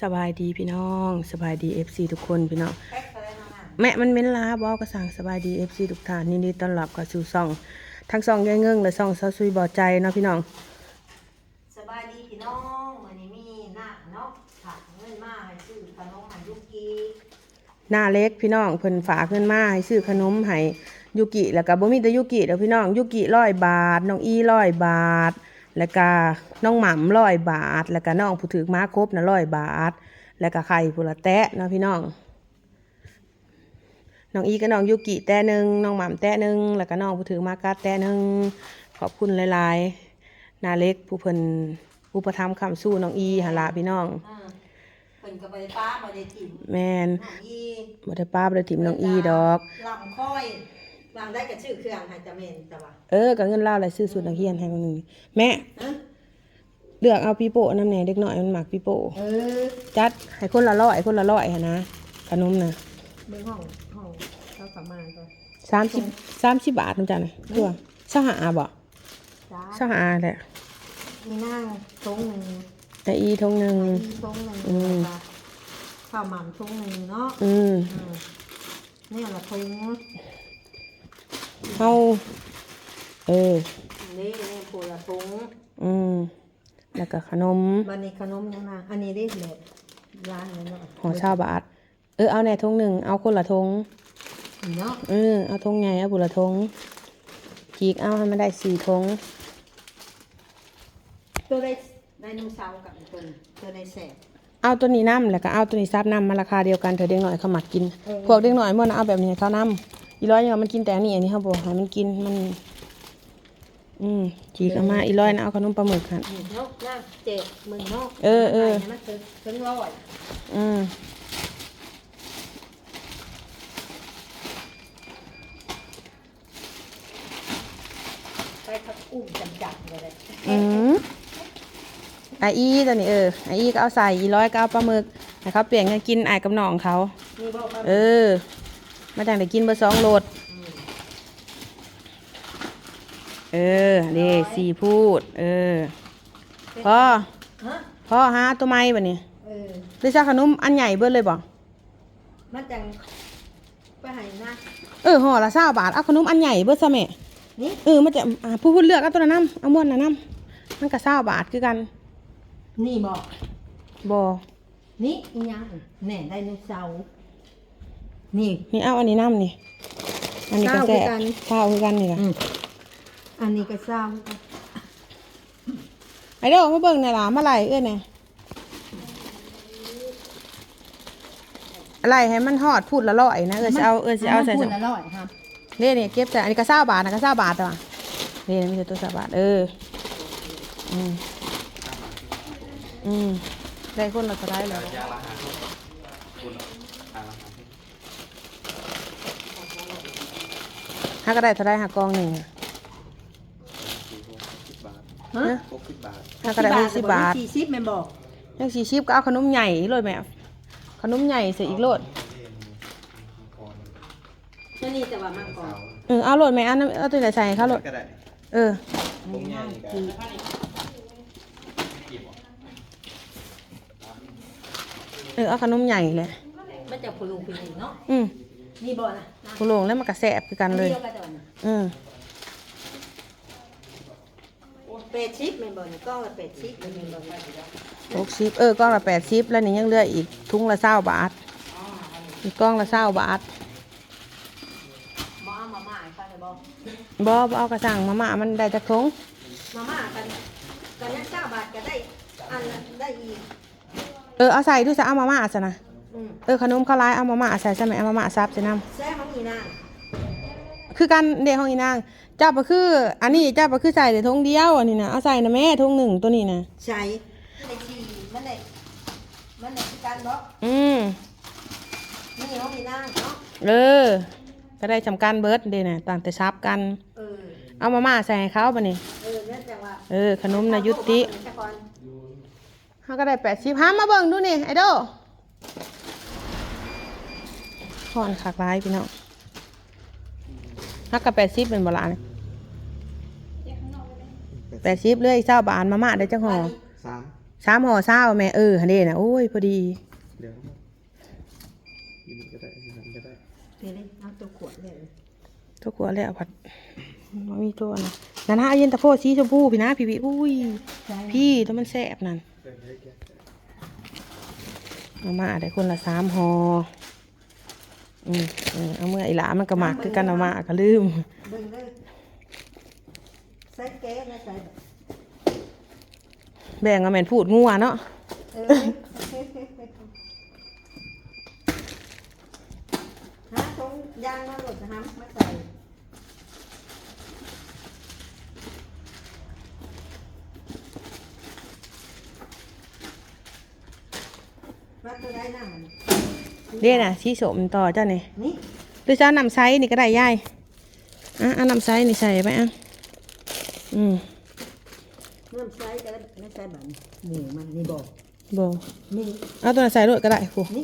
สบายดีพี่น้องสบายดีFC ทุกคนพี่น้องแม่มันเม้นลาบอกกระสังสบายดีFC ทุกท่านยินดีต้อนรับเข้าสู่ช่องทั้งช่องยายเงิงและช่องสาวซุยบ่อใจเนาะพี่น้องสบายดีพี่น้องวันนี้มีหน้าเนาะผักเงินมาให้ซื้อขนมให้ยุกี หน้าเล็กพี่น้องเพิ่นฝากเงินมาให้ซื้อขนมให้ยูกิแล้วก็บ่มีแต่ยูกิเด้อพี่น้องยูกิ100 บาทน้องอี100 บาทแล้วก็น้องหม่ำ100 บาทแล้วก็น้องผู้ถือม้าครบน่ะ100 บาทแล้วก็ไข่ผู้ละแตะเนาะพี่น้องน้องอีกับน้องยูกิแตะหนึ่งน้องหม่ำแตะหนึ่งแล้วก็น้องผู้ถือม้ากัดแตะหนึ่งขอบคุณหลายๆหน้าเล็กผู้เพิ่นอุปถัมภ์ค้ำสู้น้องอีหั่นล่ะพี่น้องเพิ่นก็บ่ได้ป้าบ่ได้ถิ่มแม่นน้องอีบ่ได้ป้าบ่ได้ถิ่มน้องอีดอกลำค่อยลำได้ก็ชื่อเครื่องให้จะแม่นแต่ว่าก็เงินลาวแล้วซื้อสูตรนักเรียนให้คนนึงแม่เลือกเอาปีโป้น้ำแหน่เด็กน้อยมันมักปีโป้จัดให้คนละ100คนละ100หั่นนะขนมน่ะเบิ่งห้องเขาประมาณก็30บาทนำจ้ะน่ะคือว่า25บ่25แหละมีนั่งทงนึงไอ้อีทงนึงทงนึงข้าวหม่ำทงนึงเนาะนี่ละทงเฮานี่ปูละทงแล้วก็ขนมบันนี้ขนมยังนะอันนี้ได้แบบร้านเลยเนาะห่อ20 บาทเอาแหน่ทงนึงเอาคนละทงเนาะเอาทงใหญ่เอาบุละทงขีกเอาให้มันได้4ทงตัวได้นุ่งเสากับตัวได้แสบเอาตัวนี้น้ำแล้วก็เอาตัวนี้ซับน้ำมาราคาเดียวกันเธอเด็กหน่อยเขาหมักกินพวกเด็กหน่อยเมื่อนะเอาแบบนี้เขาน้ำอีร้อยยังมันกินแต่อันนี้เขาบอกให้มันกินมันจีกมาอีร้อยนะเอาขนมปลาหมึกค่ะเนาะน่าเจ็บมึงเนาะมันถึง100ไปทับอุ้มจับเลยไออีตัวนี้ไออีก็เอาใส่อีร้อยก็เอาปลาหมึกให้เขาเปลี่ยนกันกินไอกับน้องเขามาจากไหนกินเบอร์2 โหลดนี่สีพูดพ่อหาตัวไม้บ่เนี่ยได้ซักขนมอันใหญ่เบิดเลยบ่มันจังไปให้นะห่อละ20 บาทเอาขนมอันใหญ่เบิดซะแม่นี่มันจะพูดเลือกเอาตัวน้ำเอาม้วนน้ำมันก็20 บาทคือกันนี่บ่นี่ยังแหน่ได้นุ่งเสานี่เอาอันนี้น้ำนี่อันนี้ก็แซ่บเศร้าคือกันนี่ล่ะอันนี้ก็เศร้าไอเด้อมาเบิ่งนี่ล่ะมาไหลเนี่ยอะไรให้มันฮอดพูดละ100นะสิเอาใส่พูดละ100ครับนี่เก็บใส่อันนี้ก็20 บาทนะก็20 บาทตัวนี่มีแต่ตัว20 บาทได้คนละเท่าไรแล้วถ้าก็ได้เท่าไรหากองหนึ่ง60 บาทถ้าก็ได้60 บาท40แม่บอกยัง40ก็เอาขนมใหญ่เลยแม่ขนมใหญ่ใส่อีกโลดนี่แต่ว่ามังกรเอาโลดแม่เอาตัวไหนใส่เขาโลดเอาขนมใหญ่เลยมันจะพลุงไปเนาะนี่บ่นะพลุงแล้วมันกระแสบคือกันเลย80แม่บ่นี่ก้องละ80แม่บ่60ก้องละ80แล้วนี่ยังเหลืออีกถุงละ20 บาทอีกก้องละ20 บาทมาม่ากันเลยบ่เอากระสังมาม่ามันได้จากถุงมาม่ากันยัง9 บาทก็ได้อันได้อีกเอาใส่ด้วยซะเอามาม่าซะนะขนมข้าวร้ายเอามาม่าใส่ใช่ไหมเอามาม่าซับใส่น้ำแซ่ห้องอีนางคือกันเดี๋ยวห้องอีนางเจ้าก็คืออันนี้เจ้าก็คือใส่แต่ถุงเดียวอันนี้นะเอาใส่นะแม่ถุง1ตัวนี้นะใส่ในชีมันเลยคือกันบ่นี่ห้องอีนางเนาะก็ได้สำคัญเบิร์ดเดนะต่างแต่ซับกันเอามาม่าใส่ให้เขาป่ะนี่นั่นจังว่าขนมนายุติเขาก็ได้80ห้ามมาเบิ่งดูนี่ไอโดหอนขากร้ายพี่น้องฮักกับ80เป็นโบราณ80เลย20 บาทมาม่าได้จังห่อ 3ห่อ20แม่หั่นเด้น่ะโอ้ยพอดี เดี๋ยวยินก็ได้ยินนั้นก็ได้ เดี๋ยวนี้เอาตัวขวดเลย ตัวกลัวแล้วผัดบ่มีตัวนะนั่นฮะเย็นตาโฟสีชมพูพี่นะพี่อุ้ยพี่ตัวมันแซ่บนั่น เดี๋ยวให้แกะ เอามาได้คนละ3ห่อเอาเมื่ออีหลามันก็มักคือกันเอามาก็ลืม เบิ่งเลยใส่แก๊สนะใส่ แบ่งเอาแม่นพูดงัวเนาะ เออหาตรงยางมาหลดนะฮะมาใส่วัดตัวได้น้ำมัน เด้น่ะสีสมต่อเจ้านี่ นี่ หรือจะเอาน้ำไซส์นี่ก็ได้ยายเอาน้ำไซส์นี่ใส่ไปน้ำใส่ก็ได้ไม่ใส่แบบนี่มันนี่บอก บ่ นี่ เอาตัวนั้นใส่ด้วยก็ได้ครู นี่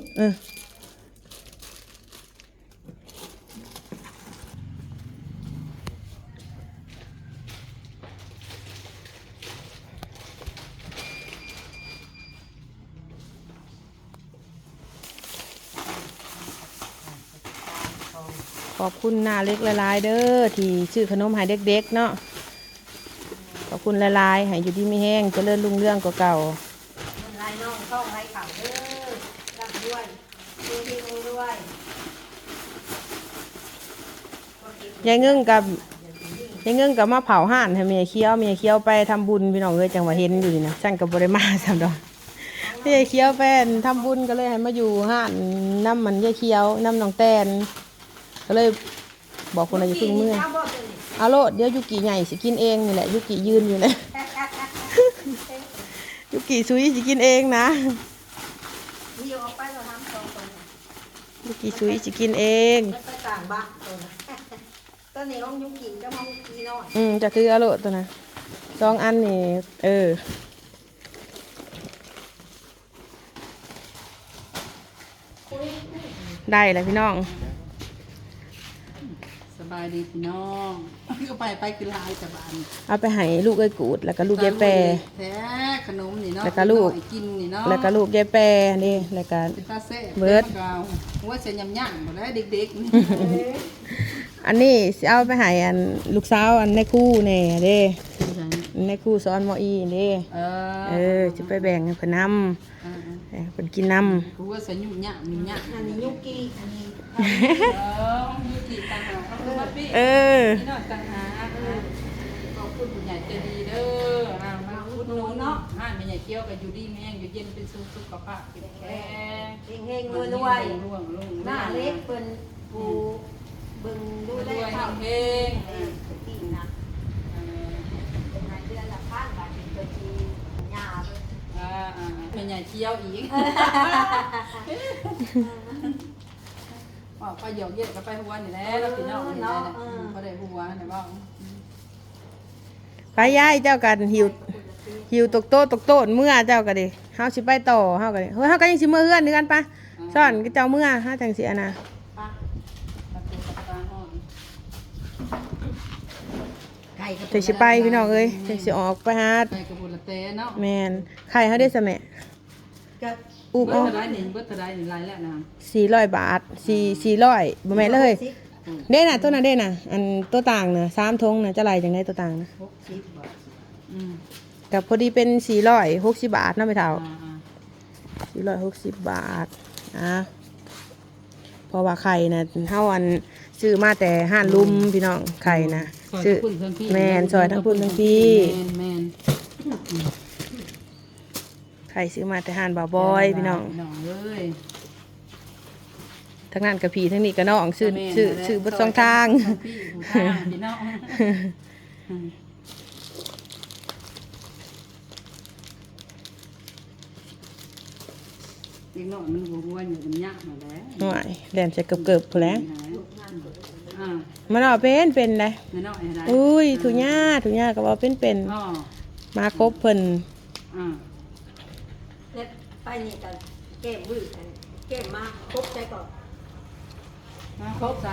ขอบคุณหน้าเล็กละลายเด้อที่ซื้อขนมให้เด็กๆเนาะขอบคุณละลายให้อยู่ดีมีแห้งเจริญรุ่งเรืองกว่าเก่า ลายน้องเข้าลายเข่าเด้อรับด้วยดูดีด้วย ยายเงื่งกับมาเผาห่านให้เมียเคี้ยวไปทำบุญพี่น้องเอ้ยจังหวะเห็นอยู่นี่นะฉันกับบริมาสามดอกเมียเคี้ยวไปทำบุญก็เลยให้มาอยู่ห่านน้ำมันยายเคี้ยวน้ำน้องแตนก็เลยบอกคนอายุพึ่งเมื่อยเอาโลดเดี๋ยวยุกิใหญ่สิกินเองนี่แหละยุกิยืนอยู่เลย ยุกิซุยสิกินเองนะ นี่เอาไปเราทำสองคน ยุกิซุยสิกินเอง แล้วไปต่างบ้านตัวนะตัวนี้ห้องยุกิก็ห้องกีน้อย จะคือเอาโลดตัวนะ2 อันนี่ได้แล้วพี่น้อง สบายดีพี่น้องก็ไปคือลายแต่บ้าน เอาไปให้ลูกไอ้กูดแล้วก็ลูกยายแปร แท้ขนมนี่เนาะ แล้วก็ลูก ไอ้กินนี่เนาะ แล้วก็ลูกยายแปรนี่แล้วก็ ตาเซ่ เบิด ว่าจะยำย่างหมดแล้วเด็กๆนี่ อันนี้สิเอาไปให้อันลูกสาวอันในครู่แน่เด้ในครู่สอนมออีเด้จะไปแบ่งให้เพิ่นนำให้เพิ่นกินนำ กูว่าจะยุ่งย่างยุ่งย่าง อันนี้ยุกิอันนี้ ยุติต่างหากก็คือว่าพี่ พี่น้องต่างหากขอบคุณผู้ใหญ่ใจดีเด้อมาอุดหนุนเนาะไม่ใหญ่เกี่ยวกับอยู่ดีแม่งอยู่เย็นเป็นสุขภาพแข็งแรง เฮงๆรวยๆหน้าเล็กเป็นปูเบิ่งดู ร ได้ วย ข้าว เฮง กินนะเป็นไงเดือนละพันบาทเป็นตัวจีหยาเลย ไม่ใหญ่เกี่ยวอีกว่าไปหยอกเย็ดก็ไปหัวนี่แหละแล้วพี่น้องนี่แหละพอได้หัวเนี่ยบ้าง ไปย้ายเจ้ากันหิวตกโต้นเมื่อเจ้าก็ดิเฮาสิไปต่อเฮาก็ดิเฮ้ยเฮาก็ยังสิมื้อเฮือนคือกันปะซ่อนก็เจ้าเมื่อเฮาจังสิอะนะ ไก่กับ จังสิไปพี่น้องเอ้ยจังสิออกไปหา ไปกับบุญละเต้เนาะ แม่นไข่เฮาได้ซะแม่ กับ อูบ เบิ เอา ร์ตได้หนึ่งเบิร์ตได้หนึ่งลายแล้วนะ 400 บาท400บ่แม่นเลยเด้น่ะตัวน่ะเด้น่ะอันตัวต่างน่ะ3ธงน่ะจะไหลจังได๋ตัวต่างน่ะ 60 บาท กับพอดีเป็น460 บาทเนาะไม่เท่า460 บาทเพราะว่าไข่นะเท่าอันซื้อมาแต่ห้านลุมพี่น้องไข่นะซื้อแมนซอยทั้งพุ่นทั้งพี่ไข่ซื้อมาแต่ห้านบ่าวบอยพี่น้อง เลย ทั้งนั้นกับพี่ทั้งนี้กับน้องซื้อบทสองทาง พี่น้องอีกหน่อยนึงบัวอยู่ตรงนี้มาแล้ว หน่อยแหลมจะเกือบๆพอแล้ว อ่า มันเอาเป็นเลย ไม่น้อยอะไร อุ้ยถุงหญ้าก็ว่าเป็น อ๋อ มาครบเพิ่น อ่า แล้วไปนี่กันแก้มวืดแก้มมาครบใจก่อน ครบใจ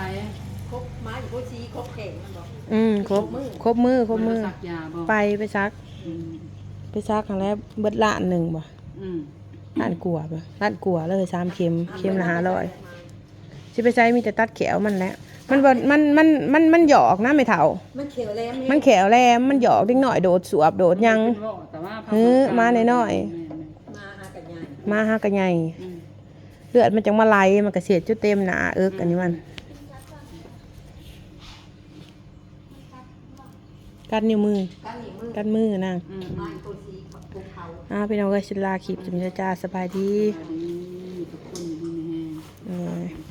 ครบมาอยู่โคชีครบแข่งมันบอก ครบมือ สักยาบอก ไปซัก ไปซักครั้งแรกเบิดล้านหนึ่งบ่ อืม ล้านกว่าบ่ล้านกว่าเลย3 เข็มเข็มละ500สิไปใช้มีแต่ตัดแขวมันแหละมันบ่มันหยอกนะไม่เฒ่า มันเขียวแหลม มันแขวแลมมันหยอกเด็กน้อยโดดสวบโดดยัง แต่ว่า มาน้อย มาหากันใหญ่ มาหากันใหญ่เลือดมันจังมาไหลมันก็เสียดจุดเต็มหนาเอิกอันนี้มันกัดนิ้วมือ กันหนีมือ กัดมือนาง มาตัวสีภูเขา พี่น้องก็ชิลาขีบจะมีจ้าสบายดี ดี